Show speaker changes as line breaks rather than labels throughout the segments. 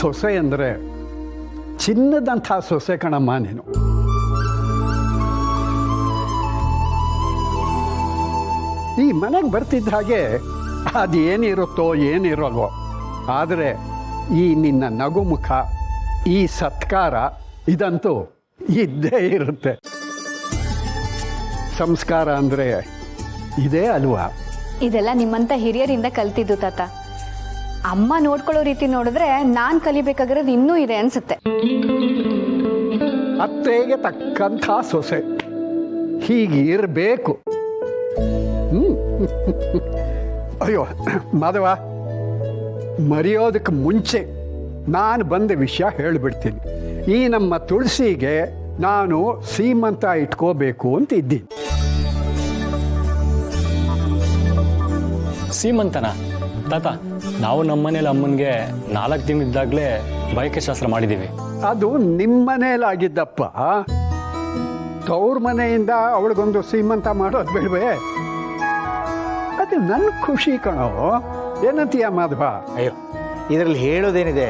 ಸೊಸೆ ಅಂದರೆ ಚಿನ್ನದಂಥ ಸೊಸೆ ಕಣಮ್ಮ ನೀನು. ಈ ಮನೆಗೆ ಬರ್ತಿದ್ದ ಹಾಗೆ ಅದೇನಿರುತ್ತೋ ಏನಿರೋಲ್ವೋ, ಆದರೆ ಈ ನಿನ್ನ ನಗುಮುಖ, ಈ ಸತ್ಕಾರ ಇದಂತೂ ಇದ್ದೇ ಇರುತ್ತೆ. ಸಂಸ್ಕಾರ ಅಂದರೆ ಇದೇ ಅಲ್ವಾ?
ಇದೆಲ್ಲ ನಿಮ್ಮಂಥ ಹಿರಿಯರಿಂದ ಕಲ್ತಿದ್ದು ತಾತ. ಅಮ್ಮ ನೋಡ್ಕೊಳ್ಳೋ ರೀತಿ ನೋಡಿದ್ರೆ ನಾನು ಕಲಿಬೇಕಾಗಿರೋದು ಇನ್ನೂ ಇದೆ ಅನ್ಸುತ್ತೆ.
ಅತ್ತೆಗೆ ತಕ್ಕಂಥ ಸೊಸೆ ಹೀಗಿರಬೇಕು. ಅಯ್ಯೋ ಮಾಧವ, ಮರೆಯೋದಕ್ಕೆ ಮುಂಚೆ ನಾನು ಬಂದ ವಿಷಯ ಹೇಳಿಬಿಡ್ತೀನಿ. ಈ ನಮ್ಮ ತುಳಸಿಗೆ ನಾನು ಸೀಮಂತ ಇಟ್ಕೋಬೇಕು ಅಂತ ಇದ್ದೀನಿ.
ಸೀಮಂತನ ತಾತ, ನಾವು ನಮ್ಮನೇಲಿ ಅಮ್ಮನಿಗೆ 4 ತಿಂಗಳಿದ್ದಾಗಲೇ ಬಯಕೆ ಶಾಸ್ತ್ರ ಮಾಡಿದ್ದೀವಿ.
ಅದು ನಿಮ್ಮನೇಲಾಗಿದ್ದಪ್ಪ. ತವ್ರ ಮನೆಯಿಂದ ಅವಳಿಗೊಂದು ಸೀಮಂತ ಮಾಡೋದು ಬೇಡವೇ? ಅದು ನನ್ನ ಖುಷಿ ಕಣೋ. ಏನಂತೀಯ ಮಾಧವ?
ಅಯ್ಯೋ, ಇದರಲ್ಲಿ ಹೇಳೋದೇನಿದೆ?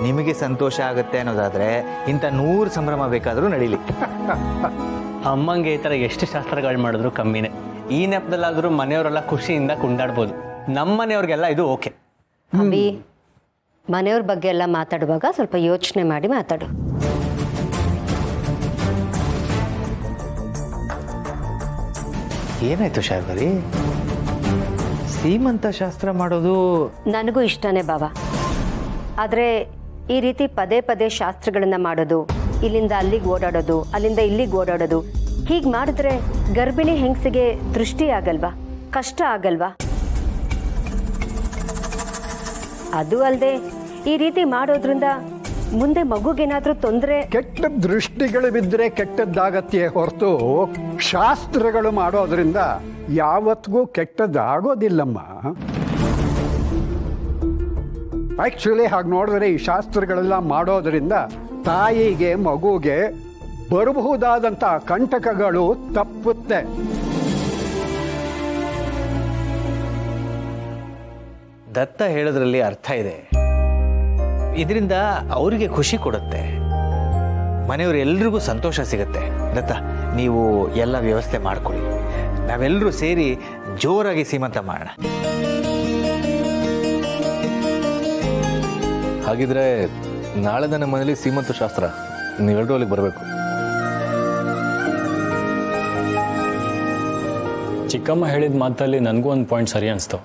ನಿಮಗೆ ಸಂತೋಷ ಆಗುತ್ತೆ ಅನ್ನೋದಾದ್ರೆ ಇಂಥ 100 ಸಂಭ್ರಮ ಬೇಕಾದರೂ ನಡೀಲಿ.
ಅಮ್ಮಂಗೆ ಈ ಥರ ಎಷ್ಟು ಶಾಸ್ತ್ರಗಳು ಮಾಡಿದ್ರು ಕಮ್ಮಿನೇ. ಈ ನೆಪದಲ್ಲಾದರೂ ಮನೆಯವರೆಲ್ಲ ಖುಷಿಯಿಂದ ಕುಂಡಾಡ್ಬೋದು. ನಮ್ಮ ಮನೆಯವ್ರಿಗೆಲ್ಲ ಇದು ಓಕೆ.
ಅಭಿ, ಮನೆಯವ್ರ ಬಗ್ಗೆ ಎಲ್ಲ ಮಾತಾಡುವಾಗ ಸ್ವಲ್ಪ ಯೋಚನೆ ಮಾಡಿ ಮಾತಾಡು.
ಏನಾಯ್ತು ಶಾರ್ವರಿ? ಸೀಮಂತ ಶಾಸ್ತ್ರ ಮಾಡೋದು
ನನಗೂ ಇಷ್ಟನೇ ಬಾವ. ಆದರೆ ಈ ರೀತಿ ಪದೇ ಪದೇ ಶಾಸ್ತ್ರಗಳನ್ನ ಮಾಡೋದು, ಇಲ್ಲಿಂದ ಅಲ್ಲಿಗೆ ಓಡಾಡೋದು, ಅಲ್ಲಿಂದ ಇಲ್ಲಿಗೆ ಓಡಾಡೋದು, ಹೀಗೆ ಮಾಡಿದ್ರೆ ಗರ್ಭಿಣಿ ಹೆಂಗಸಿಗೆ ದೃಷ್ಟಿ ಆಗಲ್ವಾ? ಕಷ್ಟ ಆಗಲ್ವಾ? ಅದು ಅಲ್ಲದೆ ಈ ರೀತಿ ಮಾಡೋದ್ರಿಂದ ಮುಂದೆ ಮಗುಗೇನಾದ್ರೂ ತೊಂದರೆ.
ಕೆಟ್ಟ ದೃಷ್ಟಿಗಳು ಬಿದ್ದರೆ ಕೆಟ್ಟದ್ದಾಗತ್ತೆ ಹೊರತು ಶಾಸ್ತ್ರಗಳು ಮಾಡೋದ್ರಿಂದ ಯಾವತ್ತಿಗೂ ಕೆಟ್ಟದ್ದಾಗೋದಿಲ್ಲಮ್ಮ. ಆ್ಯಕ್ಚುಲಿ ಹಾಗೆ ನೋಡಿದ್ರೆ ಈ ಶಾಸ್ತ್ರಗಳೆಲ್ಲ ಮಾಡೋದ್ರಿಂದ ತಾಯಿಗೆ ಮಗುಗೆ ಬರಬಹುದಾದಂಥ ಕಂಟಕಗಳು ತಪ್ಪುತ್ತೆ.
ದತ್ತ ಹೇಳೋದ್ರಲ್ಲಿ ಅರ್ಥ ಇದೆ. ಇದರಿಂದ ಅವರಿಗೆ ಖುಷಿ ಕೊಡುತ್ತೆ, ಮನೆಯವ್ರು ಎಲ್ರಿಗೂ ಸಂತೋಷ ಸಿಗುತ್ತೆ. ದತ್ತ, ನೀವು ಎಲ್ಲ ವ್ಯವಸ್ಥೆ ಮಾಡ್ಕೊಳ್ಳಿ, ನಾವೆಲ್ಲರೂ ಸೇರಿ ಜೋರಾಗಿ ಸೀಮಂತ ಮಾಡೋಣ.
ಹಾಗಿದ್ರೆ ನಾಳೆ ನನ್ನ ಮನೇಲಿ ಸೀಮಂತ ಶಾಸ್ತ್ರ, ನೀವೆಲ್ಲರೂ ಅಲ್ಲಿಗೆ ಬರಬೇಕು.
ಚಿಕ್ಕಮ್ಮ ಹೇಳಿದ ಮಾತಲ್ಲಿ ನನಗೂ ಒಂದು ಪಾಯಿಂಟ್ ಸರಿ ಅನಿಸ್ತು.